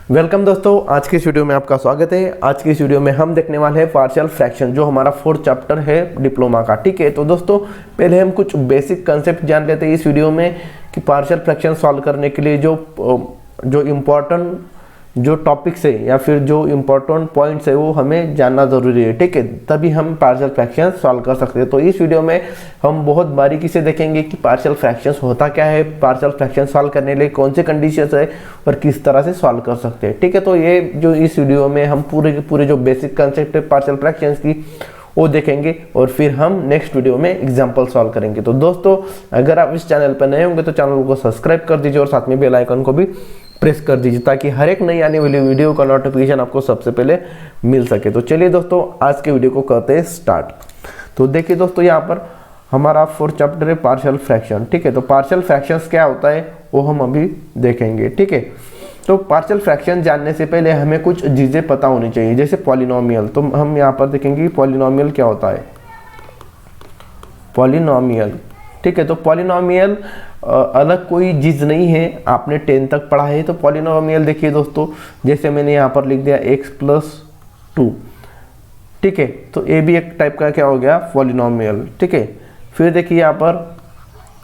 Welcome दोस्तों, आज की इस वीडियो में आपका स्वागत है। आज की इस वीडियो में हम देखने वाले हैं पार्शियल फ्रैक्शन, जो हमारा 4th चैप्टर है डिप्लोमा का। ठीक है, तो दोस्तों पहले हम कुछ बेसिक कंसेप्ट जान लेते हैं इस वीडियो में कि पार्शियल फ्रैक्शन सॉल्व करने के लिए जो इम्पोर्टेंट जो टॉपिक्स है या फिर जो इम्पोर्टेंट पॉइंट्स है वो हमें जानना ज़रूरी है। ठीक है, तभी हम पार्शियल फ्रैक्शन सॉल्व कर सकते हैं। तो इस वीडियो में हम बहुत बारीकी से देखेंगे कि पार्शियल फ्रैक्शंस होता क्या है, पार्शियल फ्रैक्शन सॉल्व करने के लिए कौन से कंडीशंस है और किस तरह से सॉल्व कर सकते हैं। ठीक है, तो ये जो इस वीडियो में हम पूरे जो बेसिक कंसेप्ट है पार्शियल फ्रैक्शंस की वो देखेंगे और फिर हम नेक्स्ट वीडियो में एग्जांपल सॉल्व करेंगे। तो दोस्तों अगर आप इस चैनल पर नए होंगे तो चैनल को सब्सक्राइब कर दीजिए और साथ में बेल आइकन को भी प्रेस कर दीजिए ताकि हर एक नई आने वाली वीडियो का नोटिफिकेशन आपको सबसे पहले मिल सके। तो चलिए दोस्तों आज के वीडियो को करते हैं स्टार्ट। तो देखिए दोस्तों, यहाँ पर हमारा 4th चैप्टर है पार्शियल फ्रैक्शन। ठीक है, तो पार्शियल फ्रैक्शंस क्या होता है वो हम अभी देखेंगे। ठीक है, तो पार्शियल फ्रैक्शन जानने से पहले हमें कुछ चीज़ें पता होनी चाहिए, जैसे पॉलिनोमियल। तो हम यहाँ पर देखेंगे पॉलिनोमियल क्या होता है। पॉलिनोमियल, ठीक है, तो पॉलिनोमियल अलग कोई चीज़ नहीं है, आपने 10 तक पढ़ा है। तो पॉलिनोमियल देखिए दोस्तों, जैसे मैंने यहाँ पर लिख दिया x+2। ठीक है, तो ये भी एक टाइप का क्या हो गया, पॉलिनोमियल। ठीक है, फिर देखिए यहाँ पर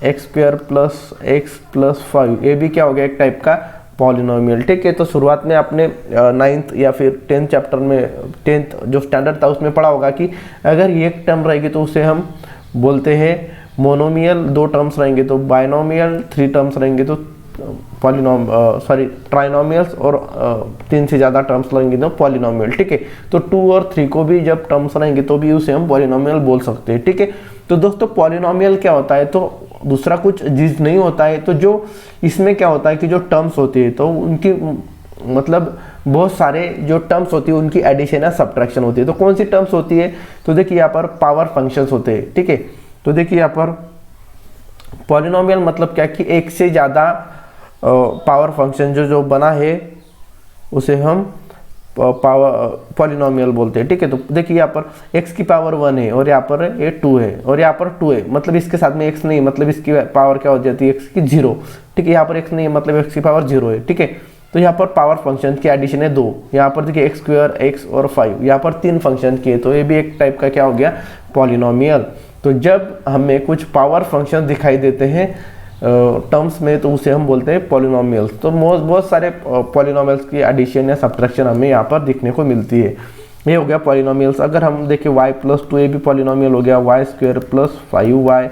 x² + x+5, ये भी क्या हो गया, एक टाइप का पॉलिनोमियल। ठीक है, तो शुरुआत में आपने 9th या फिर 10th चैप्टर में 10th जो स्टैंडर्ड था उसमें पढ़ा होगा कि अगर ये एक टर्म रहेगी तो उसे हम बोलते हैं मोनोमियल, 2 टर्म्स रहेंगे तो बाइनोमियल, 3 टर्म्स रहेंगे तो ट्राइनोमियल्स और 3 से ज़्यादा टर्म्स रहेंगे तो पॉलिनोमियल। ठीक है, तो 2 और 3 को भी जब टर्म्स रहेंगे तो भी उसे हम पॉलिनोमियल बोल सकते हैं। ठीक है, तो दोस्तों पॉलिनोमियल क्या होता है, तो दूसरा कुछ चीज़ नहीं होता है। तो जो इसमें क्या होता है कि जो टर्म्स होती है तो उनकी मतलब बहुत सारे जो टर्म्स होती है उनकी एडिशन या सब्ट्रैक्शन होती है। तो कौन सी टर्म्स होती है, तो देखिए यहाँ पर पावर फंक्शंस होते हैं। ठीक है, तो देखिए यहाँ पर पॉलिनोमियल मतलब क्या कि एक से ज़्यादा पावर फंक्शन जो बना है उसे हम पॉलिनोमियल बोलते हैं। ठीक है, तो देखिए यहाँ पर x की पावर 1 है और यहाँ पर ये 2 है और यहाँ पर 2 है, मतलब इसके साथ में x नहीं, मतलब इसकी पावर क्या हो जाती है, x की 0। ठीक है, यहाँ पर x नहीं है, मतलब x की पावर 0 है। ठीक है, तो यहाँ पर पावर फंक्शन की एडिशन है 2, यहाँ पर देखिए x², x और 5, यहाँ पर 3 फंक्शन किए, तो ये भी एक टाइप का क्या हो गया, पॉलिनोमियल। तो जब हमें कुछ पावर फंक्शन दिखाई देते हैं टर्म्स में तो उसे हम बोलते हैं पॉलिनोमियल्स। तो बहुत सारे पॉलिनोमियल्स की एडिशन या सब्ट्रैक्शन हमें यहाँ पर दिखने को मिलती है। ये हो गया पॉलिनोमियल्स। अगर हम देखें y+2, ये भी पॉलिनोमियल हो गया, y² + 5y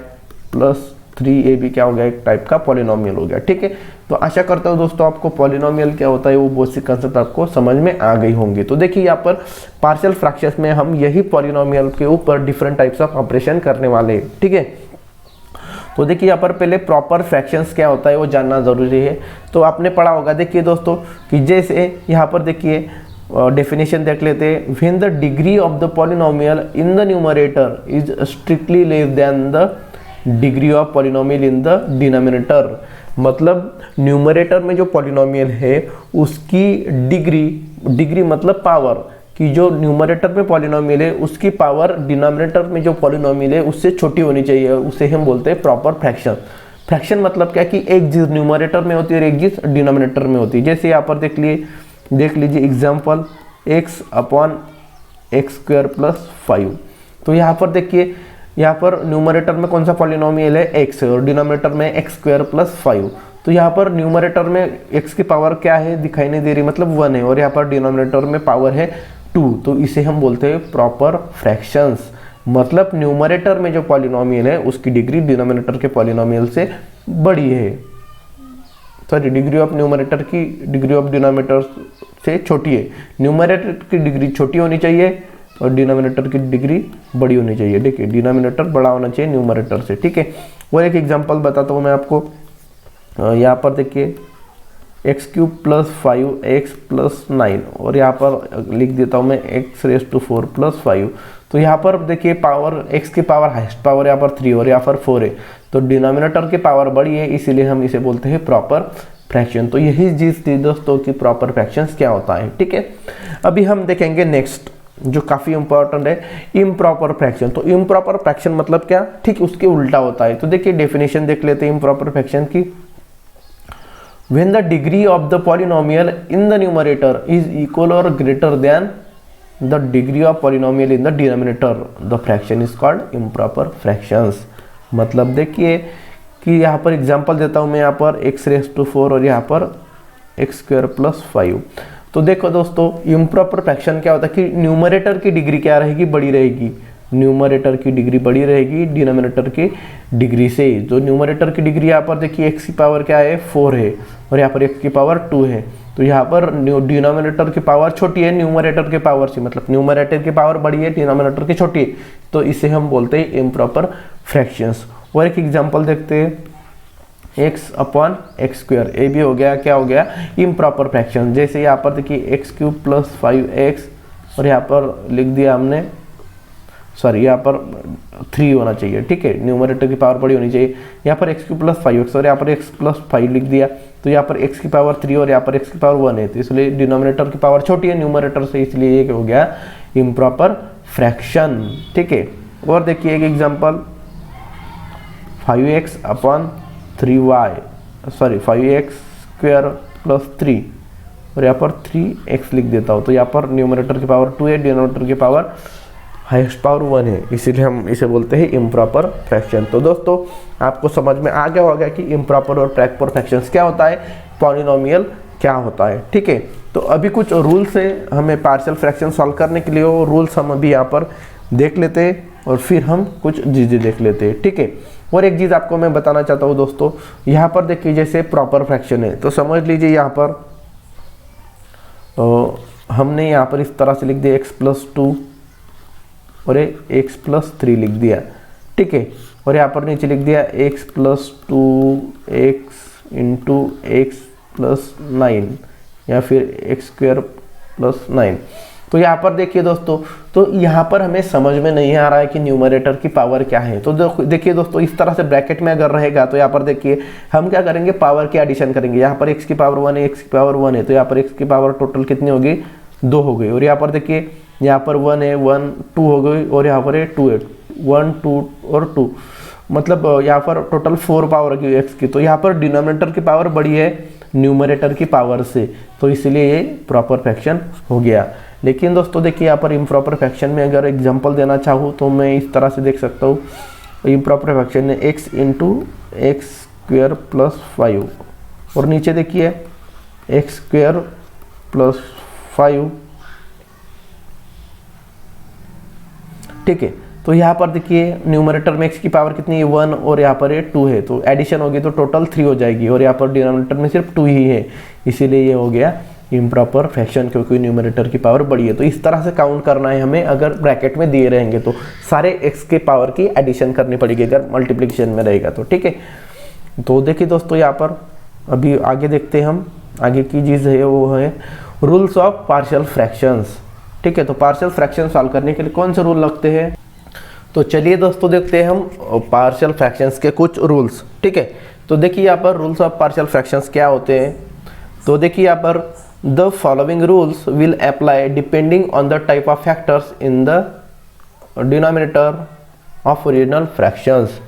+ 3, ये भी क्या हो गया, एक टाइप का पॉलिनोमियल हो गया। ठीक है, तो आशा करता हूँ दोस्तों आपको पॉलिनोमियल क्या होता है वो बेसिक कंसेप्ट आपको समझ में आ गई होंगी। तो देखिए यहाँ पर पार्शियल फ्रैक्शंस में हम यही पॉलिनोमियल के ऊपर डिफरेंट टाइप्स ऑफ ऑपरेशन करने वाले हैं। ठीक है, तो देखिए यहाँ पर पहले प्रॉपर फ्रैक्शंस क्या होता है वो जानना ज़रूरी है। तो आपने पढ़ा होगा, देखिए दोस्तों कि जैसे यहाँ पर देखिए डेफिनेशन देख लेते हैं, when the degree of the polynomial in the numerator is strictly less than the degree of polynomial in the denominator. मतलब न्यूमरेटर में जो पॉलिनोमियल है उसकी डिग्री मतलब पावर कि जो न्यूमरेटर में पॉलिनोमियल है उसकी पावर डिनोमिनेटर में जो पॉलिनोमियल है उससे छोटी होनी चाहिए, उसे हम बोलते हैं प्रॉपर फ्रैक्शन। फ्रैक्शन मतलब क्या कि एक चीज न्यूमरेटर में होती है और एक चीज डिनोमिनेटर में होती है। जैसे यहाँ पर देख लीजिए एग्जाम्पल x/x² + 5। तो यहाँ पर देखिए, यहाँ पर न्यूमरेटर में कौन सा पॉलिनोमियल है, x और डिनोमिनेटर में x² + 5। तो यहाँ पर न्यूमरेटर में x की पावर क्या है दिखाई नहीं दे रही, मतलब 1 है, और यहाँ पर डिनोमिनेटर में पावर है 2। तो इसे हम बोलते हैं प्रॉपर फ्रैक्शंस। मतलब न्यूमरेटर में जो पॉलिनोमियल है उसकी डिग्री डिनोमिनेटर के पॉलिनोमियल से बड़ी है, सॉरी डिग्री ऑफ न्यूमरेटर की डिग्री ऑफ डिनोमिनेटर से छोटी है। न्यूमरेटर की डिग्री छोटी होनी चाहिए और डिनोमिनेटर की डिग्री बड़ी होनी चाहिए। देखिए डिनोमिनेटर बड़ा होना चाहिए न्यूमरेटर से। ठीक है, और एक एग्जांपल बताता हूँ मैं आपको। यहाँ पर देखिए x³ + 5x + 9 और यहाँ पर लिख देता हूँ मैं x⁴ + 5। तो यहाँ पर देखिए पावर x की पावर हाईएस्ट पावर यहाँ पर 3 और यहाँ पर 4 है, तो डिनोमिनेटर की पावर बड़ी है, इसीलिए हम इसे बोलते हैं प्रॉपर फ्रैक्शन। तो यही चीज़ थी दोस्तों कि प्रॉपर फ्रैक्शंस क्या होता है। ठीक है, अभी हम देखेंगे नेक्स्ट जो काफ़ी इंपॉर्टेंट है, इम्प्रॉपर फ्रैक्शन। तो इम्प्रॉपर फ्रैक्शन मतलब क्या, ठीक उसके उल्टा होता है। तो देखिए डेफिनेशन देख लेते हैं इम्प्रॉपर फ्रैक्शन की। When the degree of the polynomial in the numerator is equal और greater than the degree of polynomial in the denominator the fraction is called improper fractions. मतलब देखिए कि यहाँ पर एग्जांपल देता हूँ मैं, यहाँ पर x⁴ और यहाँ पर x² + 5। तो देखो दोस्तों, इम्प्रॉपर फ्रैक्शन क्या होता है कि न्यूमरेटर की डिग्री क्या रहेगी, बड़ी रहेगी। न्यूमरेटर की डिग्री बड़ी रहेगी डिनोमिनेटर की डिग्री से। जो न्यूमरेटर की डिग्री यहाँ पर देखिए x की पावर क्या है, 4 है, और यहाँ पर x की पावर 2 है। तो यहाँ पर डिनोमिनेटर की पावर छोटी है न्यूमरेटर के पावर से, मतलब न्यूमरेटर की पावर बड़ी है डिनोमिनेटर की छोटी है, तो इसे हम बोलते हैं इम्प्रॉपर फ्रैक्शंस। और एक एग्जांपल देखते हैं, x/x², ये भी हो गया, क्या हो गया, इम्प्रॉपर फ्रैक्शन। जैसे यहाँ पर देखिए x³ + 5x, और यहाँ पर लिख दिया हमने, सॉरी यहाँ पर 3 होना चाहिए, ठीक है, न्यूमरेटर की पावर बड़ी होनी चाहिए। यहाँ पर x³ + 5x और यहाँ पर x + 5 लिख दिया, तो यहाँ पर x की पावर 3 और यहाँ पर x की पावर 1 है, तो इसलिए डिनोमिनेटर की पावर छोटी है न्यूमरेटर से, इसलिए ये हो गया इम्प्रॉपर फ्रैक्शन, ठीक है। और देखिए एक एग्जांपल, 5x/3y, सॉरी 5x² + 3, और यहाँ पर 3x लिख देता हूँ, तो यहाँ पर न्यूमरेटर की पावर 2 है, डिनोमिनेटर की पावर हाईएस्ट पावर 1 है, इसीलिए हम इसे बोलते हैं इम्प्रॉपर फ्रैक्शन। तो दोस्तों आपको समझ में आ गया होगा कि इम्प्रॉपर और प्रॉपर फ्रैक्शंस क्या होता है, पॉलिनोमियल क्या होता है, ठीक है। तो अभी कुछ रूल्स है हमें पार्शियल फ्रैक्शन सॉल्व करने के लिए, वो रूल्स हम अभी यहाँ पर देख लेते हैं और फिर हम कुछ चीज़ें देख लेते हैं, ठीक है। और एक चीज़ आपको मैं बताना चाहता हूँ दोस्तों, यहाँ पर देखिए जैसे प्रॉपर फ्रैक्शन है, तो समझ लीजिए यहाँ पर हमने यहाँ पर इस तरह से लिख दिया x+2 और x + 3 लिख दिया, ठीक है। और यहाँ पर नीचे लिख दिया x+2x × x + 9 या फिर x² + 9। तो यहाँ पर देखिए दोस्तों, तो यहाँ पर हमें समझ में नहीं आ रहा है कि न्यूमरेटर की पावर क्या है। तो देखिए दोस्तों, इस तरह से ब्रैकेट में अगर रहेगा तो यहाँ पर देखिए हम क्या करेंगे, पावर की एडिशन करेंगे। यहाँ पर x की पावर 1 है, x की पावर 1 है, तो यहाँ पर x की पावर टोटल कितनी होगी, 2 हो गई। और यहाँ पर देखिए यहाँ पर 1 है, 1 2 हो गई, और यहाँ पर 2 है, 1 2 और 2, मतलब यहाँ पर टोटल 4 पावर की x की। तो यहाँ पर डिनोमिनेटर की पावर बड़ी है न्यूमरेटर की पावर से, तो इसलिए ये प्रॉपर फ्रैक्शन हो गया। लेकिन दोस्तों देखिए यहाँ पर इम्प्रॉपर फ्रैक्शन में अगर एग्जांपल देना चाहूँ तो मैं इस तरह से देख सकता हूँ, इम्प्रॉपर फ्रैक्शन है x × x² + 5, और नीचे देखिए x² + 5, ठीक है। तो यहाँ पर देखिए न्यूमरेटर में x की पावर कितनी है, 1, और यहाँ पर ये 2 है, तो एडिशन होगी तो टोटल 3 हो जाएगी, और यहाँ पर डिनोमिनेटर में सिर्फ 2 ही है, इसीलिए ये हो गया इम्प्रॉपर फ्रैक्शन, क्योंकि न्यूमरेटर की पावर बड़ी है। तो इस तरह से काउंट करना है हमें, अगर ब्रैकेट में दिए रहेंगे तो सारे x के पावर की एडिशन करनी पड़ेगी अगर मल्टीप्लिकेशन में रहेगा तो, ठीक है। तो देखिए दोस्तों यहाँ पर अभी आगे देखते हैं हम, आगे की चीज़ है वो है रूल्स ऑफ पार्शियल फ्रैक्शंस, ठीक है। तो पार्शियल फ्रैक्शन सॉल्व करने के लिए कौन से रूल लगते हैं, तो चलिए दोस्तों देखते हैं हम पार्शियल फ्रैक्शंस के कुछ रूल्स, ठीक है। तो देखिए यहाँ पर रूल्स ऑफ पार्शियल फ्रैक्शंस क्या होते हैं, तो देखिए यहाँ पर the following rules will apply depending on the type of factors in the denominator of original fractions.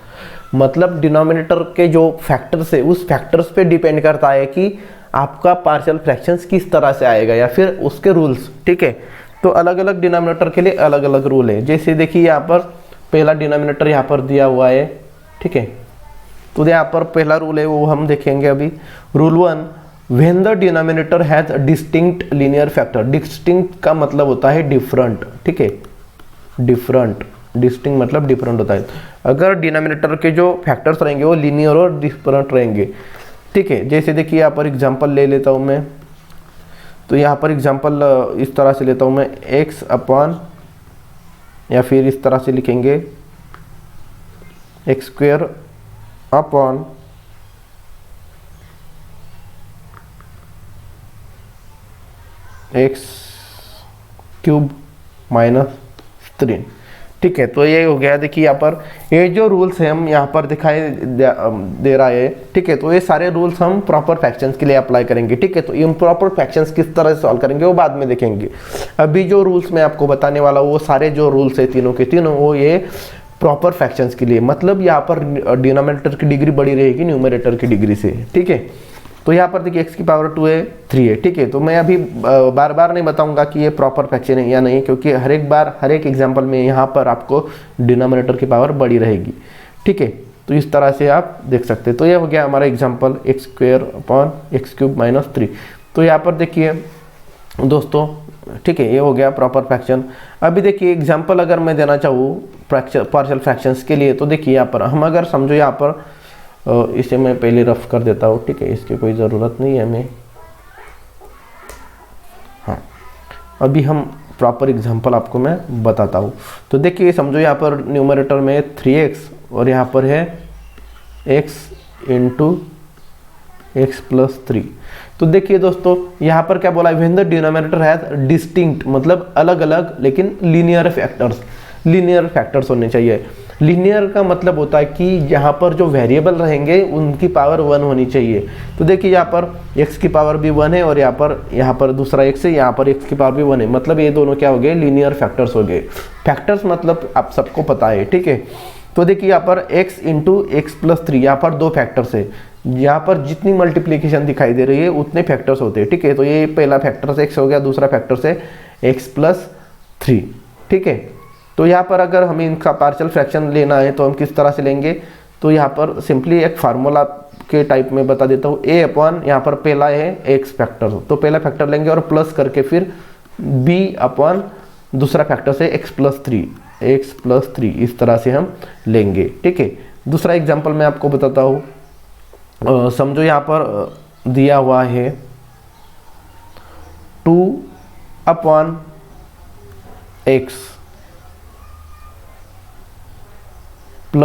मतलब डिनोमिनेटर के जो फैक्टर्स है उस फैक्टर्स पे डिपेंड करता है कि आपका पार्शियल फ्रैक्शंस किस तरह से आएगा या फिर उसके रूल्स, ठीक है। तो अलग अलग डिनोमिनेटर के लिए अलग अलग रूल है। जैसे देखिए यहाँ पर पहला डिनोमिनेटर यहाँ पर दिया हुआ है, ठीक है। तो यहाँ पर पहला रूल है वो हम देखेंगे अभी। Rule 1, when the denominator has distinct linear factor. Distinct का मतलब होता है डिफरेंट, ठीक है, डिफरेंट, डिस्टिंक्ट मतलब डिफरेंट होता है। अगर डिनोमिनेटर के जो फैक्टर्स रहेंगे वो लीनियर और डिफरेंट रहेंगे, ठीक है। जैसे देखिए यहाँ पर एग्जांपल ले लेता हूँ मैं, तो यहाँ पर एग्जांपल इस तरह से लेता हूँ मैं, x/, या फिर इस तरह से लिखेंगे x² / x³ - 3, ठीक है। तो ये हो गया। देखिए यहाँ पर ये जो रूल्स है हम यहाँ पर दिखाई दे रहा है, ठीक है। तो ये सारे रूल्स हम प्रॉपर फ्रैक्शंस के लिए अप्लाई करेंगे, ठीक है। तो इम्प्रॉपर फ्रैक्शंस किस तरह से सॉल्व करेंगे वो बाद में देखेंगे। अभी जो रूल्स मैं आपको बताने वाला हूँ वो सारे जो रूल्स है तीनों के तीनों वो ये प्रॉपर फ्रैक्शंस के लिए, मतलब यहाँ पर डिनोमिनेटर की डिग्री बड़ी रहेगी न्यूमरेटर की डिग्री से, ठीक है। तो यहाँ पर देखिए x की पावर 2 है 3 है, ठीक है। तो मैं अभी बार बार नहीं बताऊंगा कि ये प्रॉपर फ्रैक्शन है या नहीं, क्योंकि हर एक बार हर एक एग्जाम्पल में यहाँ पर आपको डिनोमिनेटर की पावर बड़ी रहेगी, ठीक है। तो इस तरह से आप देख सकते हैं। तो ये हो गया हमारा एग्जाम्पल x² - 3। तो यहाँ पर देखिए दोस्तों, ठीक है, ये हो गया प्रॉपर फ्रैक्शन। अभी देखिए एग्जाम्पल अगर मैं देना चाहूँ पार्शियल फ्रैक्शंस के लिए, तो देखिए यहाँ पर हम अगर समझो यहाँ पर इसे मैं पहले रफ कर देता हूँ, ठीक है, इसकी कोई ज़रूरत नहीं है हमें। हाँ, अभी हम प्रॉपर एग्जाम्पल आपको मैं बताता हूँ। तो देखिए समझो यहाँ पर न्यूमरेटर में 3x और यहाँ पर है x × x+3। तो देखिए दोस्तों यहाँ पर क्या बोला, when the denominator has distinct, मतलब अलग अलग लेकिन लीनियर फैक्टर्स होने चाहिए। लीनियर का मतलब होता है कि यहाँ पर जो वेरिएबल रहेंगे उनकी पावर 1 होनी चाहिए। तो देखिए यहाँ पर x की पावर भी 1 है और यहाँ पर दूसरा x है, यहाँ पर x की पावर भी 1 है, मतलब ये दोनों क्या हो गए, लीनियर फैक्टर्स हो गए। फैक्टर्स मतलब आप सबको पता है, ठीक है। तो देखिए यहाँ पर x × x+3, यहाँ पर 2 फैक्टर्स है। यहाँ पर जितनी मल्टीप्लिकेशन दिखाई दे रही है उतने फैक्टर्स होते हैं, ठीक है। तो ये पहला फैक्टर से x हो गया, दूसरा फैक्टर से x+3, ठीक है। तो यहाँ पर अगर हमें इनका पार्शियल फ्रैक्शन लेना है तो हम किस तरह से लेंगे, तो यहाँ पर सिंपली एक फार्मूला के टाइप में बता देता हूँ। a अपॉन यहाँ पर पहला है x फैक्टर, तो पहला फैक्टर लेंगे और प्लस करके फिर b अपॉन दूसरा फैक्टर से x+3 इस तरह से हम लेंगे, ठीक है। दूसरा एग्जाम्पल मैं आपको बताता हूँ। समझो यहाँ पर दिया हुआ है 2/x +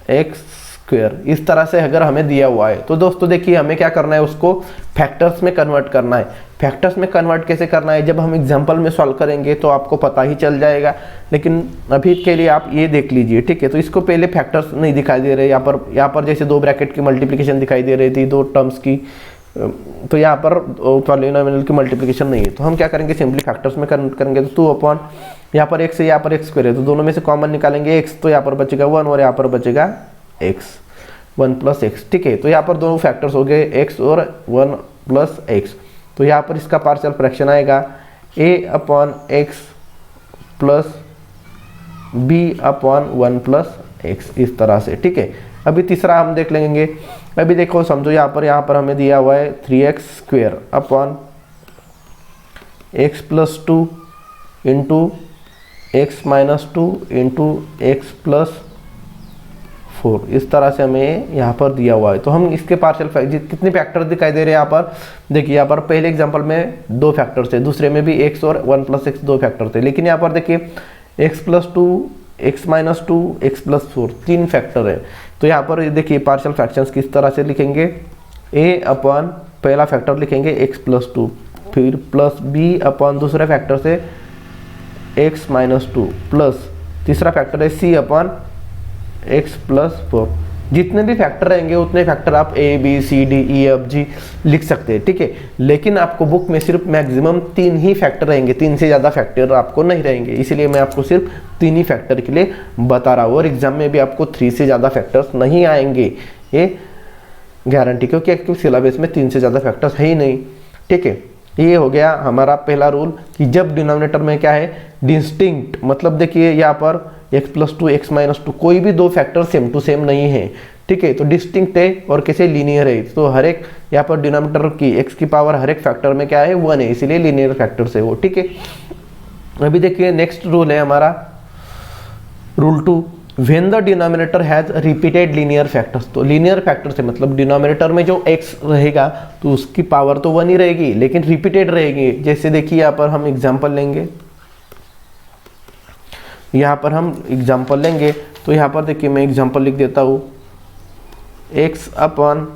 x², इस तरह से अगर हमें दिया हुआ है तो दोस्तों देखिए हमें क्या करना है, उसको फैक्टर्स में कन्वर्ट करना है। फैक्टर्स में कन्वर्ट कैसे करना है, जब हम एग्जांपल में सॉल्व करेंगे तो आपको पता ही चल जाएगा, लेकिन अभी के लिए आप ये देख लीजिए, ठीक है। तो इसको पहले फैक्टर्स नहीं दिखाई दे रहे, यहाँ पर जैसे 2 ब्रैकेट की मल्टीप्लिकेशन दिखाई दे रही थी, 2 टर्म्स की, तो यहाँ पर पॉलिनोमियल की मल्टीप्लिकेशन नहीं है। तो हम क्या करेंगे, सिंपली फैक्टर्स में कन्वर्ट करेंगे। तो 2 अपॉन यहाँ पर x है, यहाँ पर x² है, तो दोनों में से कॉमन निकालेंगे x, तो यहाँ पर बचेगा 1 और यहाँ पर बचेगा x, 1 + x, ठीक है। तो यहाँ पर दोनों फैक्टर्स हो गए x और 1 + x। तो यहाँ पर इसका पार्शियल फ्रैक्शन आएगा a/x + b/1 + x, इस तरह से, ठीक है। अभी तीसरा हम देख लेंगे। अभी देखो समझो यहाँ पर हमें दिया हुआ है 3x² upon x+2 × x-2 × x+4, इस तरह से हमें यहाँ पर दिया हुआ है। तो हम इसके पार्शियल कितने फैक्टर दिखाई दे रहे हैं यहाँ पर, देखिए यहाँ पर पहले एग्जांपल में 2 फैक्टर थे, दूसरे में भी x और 1 + x 2 फैक्टर थे, लेकिन यहाँ पर देखिए x+2 x-2 x+4 3 फैक्टर है। तो यहाँ पर देखिए पार्शियल फ्रैक्शंस किस तरह से लिखेंगे, a अपॉन पहला फैक्टर लिखेंगे x+2, फिर प्लस b अपॉन दूसरे फैक्टर से x-2 प्लस तीसरा फैक्टर है c अपॉन x+4। जितने भी फैक्टर रहेंगे उतने फैक्टर आप a b c d e f g लिख सकते हैं, ठीक है। लेकिन आपको बुक में सिर्फ मैक्सिमम 3 ही फैक्टर रहेंगे, 3 से ज़्यादा फैक्टर आपको नहीं रहेंगे, इसलिए मैं आपको सिर्फ 3 ही फैक्टर के लिए बता रहा हूँ। और एग्जाम में भी आपको 3 से ज़्यादा फैक्टर्स नहीं आएंगे, ये गारंटी, क्योंकि एक्टिव सिलेबस में 3 से ज़्यादा फैक्टर्स है ही नहीं, ठीक है। ये हो गया हमारा पहला रूल कि जब डिनोमिनेटर में क्या है, डिस्टिंक्ट, मतलब देखिए यहाँ पर x+2 x-2 कोई भी 2 फैक्टर सेम टू सेम नहीं है, ठीक है। तो डिस्टिंक्ट है और कैसे लीनियर है, तो हर एक यहाँ पर डिनोमिनेटर की x की पावर हर एक फैक्टर में क्या है 1 है, इसीलिए लीनियर फैक्टर से वो, ठीक है। अभी देखिए नेक्स्ट रूल है हमारा rule 2, when the denominator has repeated linear factors. तो लीनियर फैक्टर से मतलब डिनोमिनेटर में जो x रहेगा तो उसकी पावर तो 1 ही रहेगी, लेकिन रिपीटेड रहेगी। जैसे देखिए यहाँ पर हम एग्जांपल लेंगे, तो यहाँ पर देखिए मैं एग्जांपल लिख देता हूँ, x upon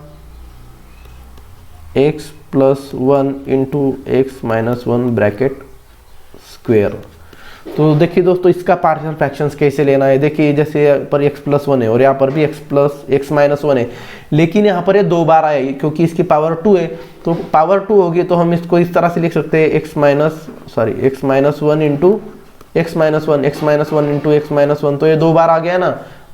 x+1 × x-1 bracket square. तो देखिए दोस्तों इसका पार्शियल फ्रैक्शंस कैसे लेना है, देखिए जैसे यहाँ पर x+1 है और यहाँ पर भी x-1 है, लेकिन यहाँ पर ये 2 बार आएगी क्योंकि इसकी पावर 2 है। तो पावर 2 होगी तो हम इसको इस तरह से लिख सकते हैं x-1 × x-1 × x-1 × x-1, तो ये 2 बार आ गया ना,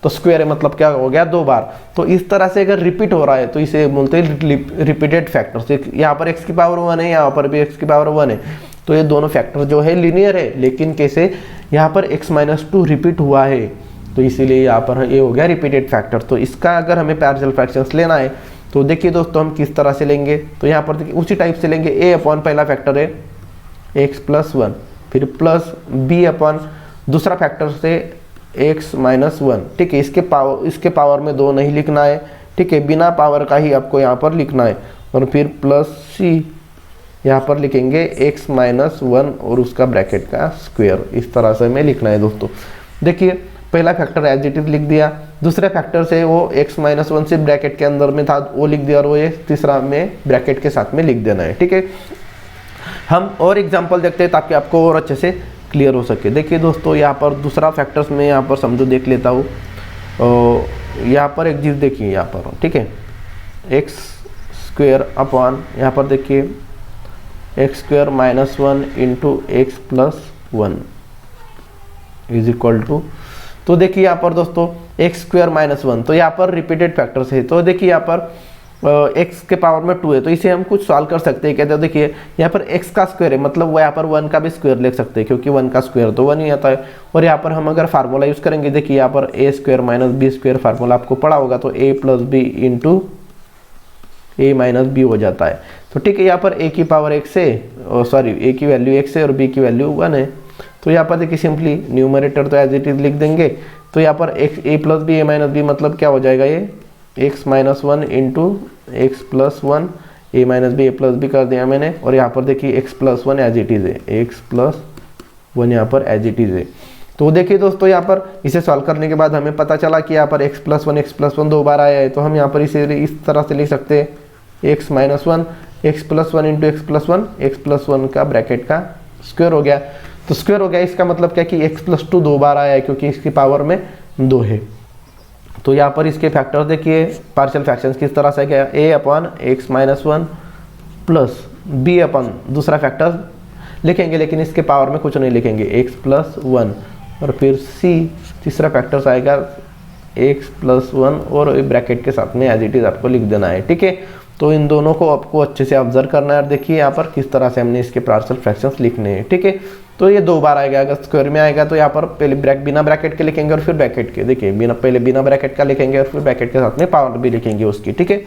तो स्क्वायर है मतलब क्या हो गया 2 बार। तो इस तरह से अगर रिपीट हो रहा है तो इसे बोलते हैं रिपीटेड फैक्टर्स। यहाँ पर x की पावर 1 है, यहाँ पर भी x की पावर 1 है, तो ये दोनों फैक्टर जो है लीनियर है। लेकिन कैसे, यहाँ पर x-2 रिपीट हुआ है तो इसीलिए यहाँ पर ये हो गया रिपीटेड फैक्टर। तो इसका अगर हमें पार्शियल फ्रैक्शंस लेना है तो देखिए दोस्तों हम किस तरह से लेंगे। तो यहाँ पर देखिए उसी टाइप से लेंगे, a अपॉन पहला फैक्टर है x+1, फिर प्लस b अपॉन दूसरा फैक्टर से x-1, ठीक है। इसके पावर में 2 नहीं लिखना है, ठीक है, बिना पावर का ही आपको यहाँ पर लिखना है। और फिर प्लस c यहाँ पर लिखेंगे x-1 और उसका ब्रैकेट का स्क्वायर, इस तरह से हमें लिखना है दोस्तों। देखिए पहला फैक्टर एज इट इज लिख दिया, दूसरे फैक्टर से वो x-1 से ब्रैकेट के अंदर में था वो लिख दिया, और वो ये तीसरा में ब्रैकेट के साथ में लिख देना है, ठीक है। हम और एग्जांपल देखते हैं ताकि आपको और अच्छे से क्लियर हो सके। देखिए दोस्तों यहाँ पर दूसरा फैक्टर्स में यहाँ पर समझो देख लेता हूँ। यहाँ पर एक चीज़ देखिए यहाँ पर, ठीक है, x² अपॉन यहाँ पर देखिए x² -1 into x+1 is equal to, तो देखिए यहाँ पर दोस्तों x² -1, तो यहाँ पर रिपीटेड फैक्टर्स है। तो देखिए यहाँ पर x के पावर में 2 है, तो इसे हम कुछ सॉल्व कर सकते हैं। कहते हैं देखिए यहाँ पर x का स्क्वायर है, मतलब वो यहाँ पर 1 का भी स्क्वायर लिख सकते हैं, क्योंकि 1 का स्क्वायर तो 1 ही आता है। और यहाँ पर हम अगर फार्मूला यूज़ करेंगे, देखिए यहाँ पर a² - b² फार्मूला आपको पढ़ा होगा, तो a + b into a - b हो जाता है। तो ठीक है, यहाँ पर a की पावर x है, सॉरी a की वैल्यू x है और b की वैल्यू 1 है। तो यहाँ पर देखिए सिंपली न्यूमरेटर तो एज इट इज लिख देंगे। तो यहाँ पर a + b a - b मतलब क्या हो जाएगा, ये x-1 into x+1 a - b a + b कर दिया मैंने। और यहाँ पर देखिए x+1 एज इट इज है, x+1 यहाँ पर एज इट इज है। तो देखिए दोस्तों यहाँ पर इसे सॉल्व करने के बाद हमें पता चला कि यहाँ पर x+1 2 बार आया है, तो हम यहाँ पर इसे इस तरह से लिख सकते हैं x-1 x+1 इंटू x+1 का ब्रैकेट का स्क्वायर हो गया। तो स्क्वायर हो गया, इसका मतलब क्या कि x+2 2 बार आया है, क्योंकि इसकी पावर में 2 है। तो यहाँ पर इसके फैक्टर देखिए पार्शियल फ्रैक्शंस किस तरह से क्या, a upon x-1 plus b upon दूसरा फैक्टर लिखेंगे, लेकिन इसके पावर में कुछ नहीं लिखेंगे, x+1, और फिर c तीसरा फैक्टर आएगा x+1 और ब्रैकेट के साथ में एज इट इज आपको लिख देना है, ठीक है। तो इन दोनों को आपको अच्छे से ऑब्जर्व करना है और देखिए यहाँ पर किस तरह से हमने इसके पार्शियल फ्रैक्शंस लिखने हैं, ठीक है। तो ये 2 बार आएगा, अगर स्क्वायर में आएगा तो यहाँ पर पहले बिना ब्रैकेट के लिखेंगे और फिर ब्रैकेट के, देखिए पहले बिना ब्रैकेट का लिखेंगे और फिर ब्रैकेट के साथ में पावर भी लिखेंगे उसकी, ठीक है।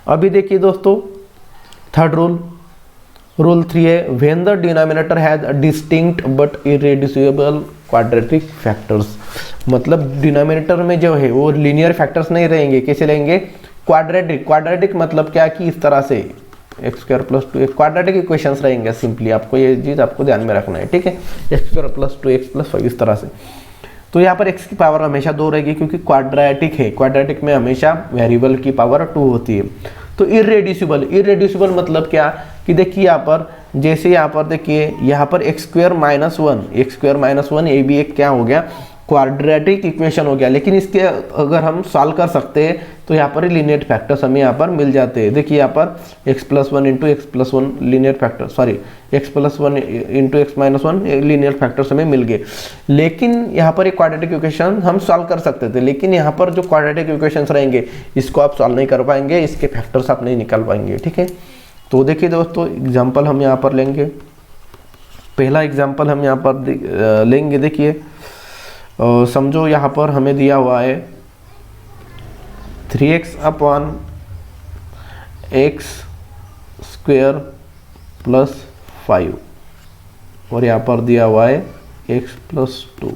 अभी देखिए दोस्तों थर्ड रूल 3 है, when the denominator has a distinct but irreducible quadratic factors. मतलब डिनोमिनेटर में जो है वो लीनियर फैक्टर्स नहीं रहेंगे, कैसे रहेंगे, क्वाड्रेटिक मतलब क्या कि इस तरह से x² + 2 क्वाड्रेटिक इक्वेशंस रहेंगे। सिंपली आपको ये चीज़ आपको ध्यान में रखना है, ठीक है, x² + 2 x+5 इस तरह से। तो यहाँ पर x की पावर हमेशा 2 रहेगी, क्योंकि क्वाड्रेटिक है, क्वाड्रेटिक में हमेशा वेरिएबल की पावर 2 होती है। तो इरेड्यूसिबल मतलब क्या कि देखिए यहाँ पर जैसे यहाँ पर देखिए यहाँ पर x² -1 ये भी एक क्या हो गया, क्वाड्रेटिक इक्वेशन हो गया। लेकिन इसके अगर हम सॉल्व कर सकते हैं तो यहाँ पर लीनियर फैक्टर्स हमें यहाँ पर मिल जाते हैं। देखिए यहाँ पर x+1 into x+1 linear factor, sorry x+1 into x-1 linear factors हमें मिल गए। लेकिन यहाँ पर एक क्वाड्रेटिक इक्वेशन हम सॉल्व कर सकते थे, लेकिन यहाँ पर जो क्वाड्रेटिक इक्वेशंस रहेंगे इसको आप सॉल्व नहीं कर पाएंगे, इसके फैक्टर्स आप नहीं निकाल पाएंगे, ठीक है। तो देखिए दोस्तों एग्जाम्पल हम यहाँ पर लेंगे, पहला एग्जाम्पल हम यहाँ पर लेंगे। देखिए समझो यहाँ पर हमें दिया हुआ है 3x अपॉन x² + 5 और यहाँ पर दिया हुआ है x+2।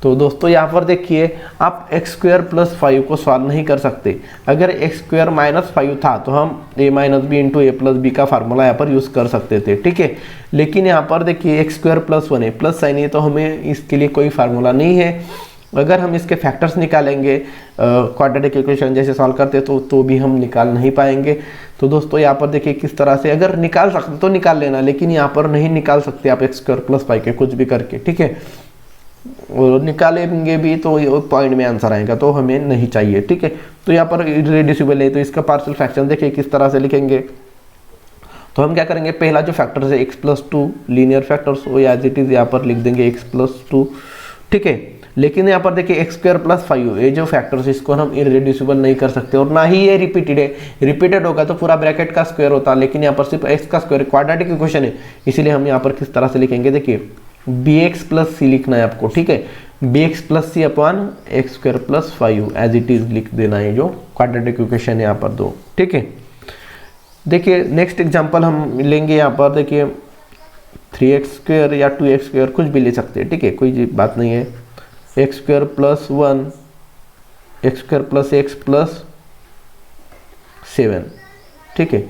तो दोस्तों यहाँ पर देखिए आप x² + 5 को सॉल्व नहीं कर सकते। अगर x² -5 था तो हम a - b into a + b का फार्मूला यहाँ पर यूज़ कर सकते थे, ठीक है। लेकिन यहाँ पर देखिए x² + 1 है, प्लस साइन है, तो हमें इसके लिए कोई फार्मूला नहीं है। अगर हम इसके फैक्टर्स निकालेंगे क्वाड्रेटिक इक्वेशन जैसे सॉल्व करते तो भी हम निकाल नहीं पाएंगे। तो दोस्तों यहाँ पर देखिए किस तरह से, अगर निकाल सकते तो निकाल लेना, लेकिन यहाँ पर नहीं निकाल सकते आप x² + 5 के कुछ भी करके, ठीक है। और निकालेंगे भी तो पॉइंट में आंसर आएगा, तो हमें नहीं चाहिए, ठीक है। तो यहाँ पर इरेड्यूसिबल है, तो इसका पार्शियल फ्रैक्शन देखिए किस तरह से लिखेंगे। तो हम क्या करेंगे, पहला जो फैक्टर है x+2 लीनियर फैक्टर्स वो एज इट इज यहाँ पर लिख देंगे x+2, ठीक है। लेकिन यहाँ पर देखिए एक्स स्क्वायर प्लस 5 ये जो फैक्टर्स इसको हम इरेड्यूसिबल नहीं कर सकते और ना ही ये रिपीटेड है। रिपीटेड होगा तो पूरा ब्रैकेट का स्क्वायर होता, लेकिन यहाँ पर सिर्फ एक्स का स्क्वायर क्वाड्रेटिक इक्वेशन है, इसीलिए हम यहाँ पर किस तरह से लिखेंगे, देखिए बी एक्स प्लस सी लिखना है आपको, ठीक है, B X plus C upon X square plus 5 as it is लिख देना है, जो क्वाड्रेटिक इक्वेशन है यहाँ पर दो, ठीक है। देखिए नेक्स्ट एग्जांपल हम लेंगे यहाँ पर, देखिए 3x स्क्वायर या 2x स्क्वायर कुछ भी ले सकते हैं, ठीक है, कोई बात नहीं है, x square plus 1 x square plus x plus 7, ठीक है।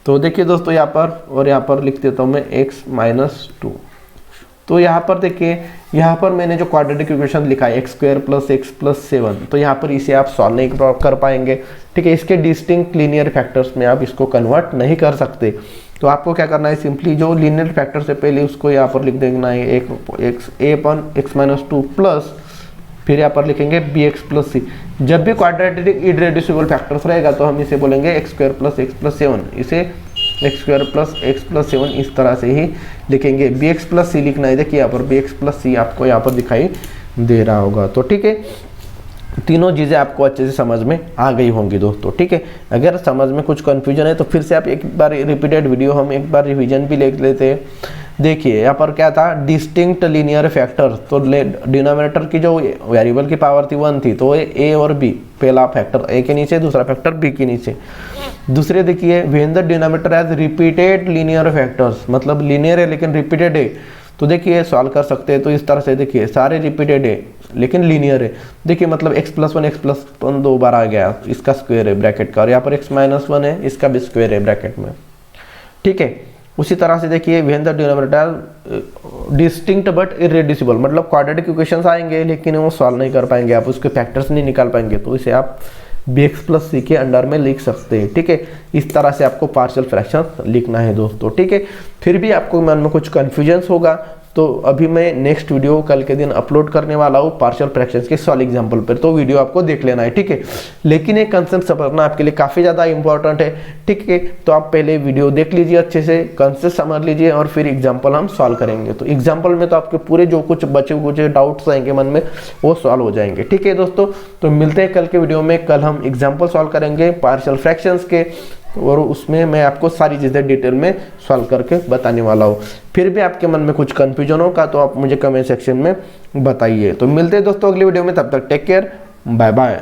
तो देखिए दोस्तों यहाँ पर, और यहाँ पर लिख देता हूँ मैं x माइनस 2। तो यहाँ पर देखिए, यहाँ पर मैंने जो क्वाड्रेटिक इक्वेशन लिखा है x square plus x plus 7, तो यहाँ पर इसे आप सॉल्व नहीं कर पाएंगे, ठीक है। इसके डिस्टिंक्ट लीनियर फैक्टर्स में आप इसको कन्वर्ट नहीं कर सकते। तो आपको क्या करना है, सिंपली जो लीनियर फैक्टर से पहले उसको यहाँ पर लिख देना है एक्स ए अपॉन एक्स माइनस 2 प्लस, फिर यहाँ पर लिखेंगे बी एक्स प्लस सी। जब भी क्वाड्रेटिक इरेड्यूसिबल फैक्टर्स रहेगा तो हम इसे बोलेंगे x square plus x plus 7, इसे x square plus x plus 7 इस तरह से ही लिखेंगे। बी एक्स प्लस सी लिखना है, देखिए यहाँ पर बी एक्स प्लस सी आपको यहाँ पर दिखाई दे रहा होगा। तो ठीक है, तीनों चीज़ें आपको अच्छे से समझ में आ गई होंगी दोस्तों, ठीक है। अगर समझ में कुछ कन्फ्यूजन है तो फिर से आप एक बार रिपीटेड वीडियो हम एक बार रिवीजन भी ले लेते हैं। देखिए यहाँ पर क्या था, डिस्टिंक्ट लीनियर फैक्टर, तो डिनोमिनेटर की जो वेरिएबल की पावर थी 1 थी, तो ए और बी, पहला फैक्टर ए के नीचे, दूसरा फैक्टर बी के नीचे। दूसरे देखिए when the denominator has repeated linear factors, मतलब लीनियर है लेकिन रिपीटेड है, तो देखिए सॉल्व कर सकते हैं। तो इस तरह से देखिए सारे रिपीटेड है लेकिन लीनियर है, देखिए मतलब x प्लस 1 दो बार आ गया, इसका स्क्वायर है ब्रैकेट का, और यहाँ पर x माइनस 1 है, इसका भी स्क्वायर है ब्रैकेट में, ठीक है। उसी तरह से देखिए when the denominator distinct but irreducible, मतलब क्वाड्रेटिक इक्वेशंस आएंगे लेकिन वो सॉल्व नहीं कर पाएंगे, आप उसके फैक्टर्स नहीं निकाल पाएंगे, तो इसे आप बी एक्स प्लस सी के अंडर में लिख सकते हैं, ठीक है। इस तरह से आपको पार्शियल फ्रैक्शन लिखना है दोस्तों, ठीक है। फिर भी आपको मन में कुछ कन्फ्यूजन्स होगा तो अभी मैं नेक्स्ट वीडियो कल के दिन अपलोड करने वाला हूँ पार्शियल फ्रैक्शंस के सॉल्व एग्जांपल पर, तो वीडियो आपको देख लेना है, ठीक है। लेकिन एक कंसेप्ट समझना आपके लिए काफ़ी ज़्यादा इंपॉर्टेंट है, ठीक है। तो आप पहले वीडियो देख लीजिए अच्छे से, कंसेप्ट समझ लीजिए, और फिर एग्जाम्पल हम सॉल्व करेंगे। तो एग्जाम्पल में तो आपके पूरे जो कुछ बचे कुछ डाउट्स आएंगे मन में वो सॉल्व हो जाएंगे, ठीक है दोस्तों। तो मिलते हैं कल के वीडियो में, कल हम एग्जाम्पल सॉल्व करेंगे पार्शियल फ्रैक्शंस के, और उसमें मैं आपको सारी चीज़ें डिटेल में सॉल्व करके बताने वाला हूँ। फिर भी आपके मन में कुछ कन्फ्यूजन होगा तो आप मुझे कमेंट सेक्शन में बताइए। तो मिलते हैं दोस्तों अगली वीडियो में, तब तक टेक केयर, बाय बाय।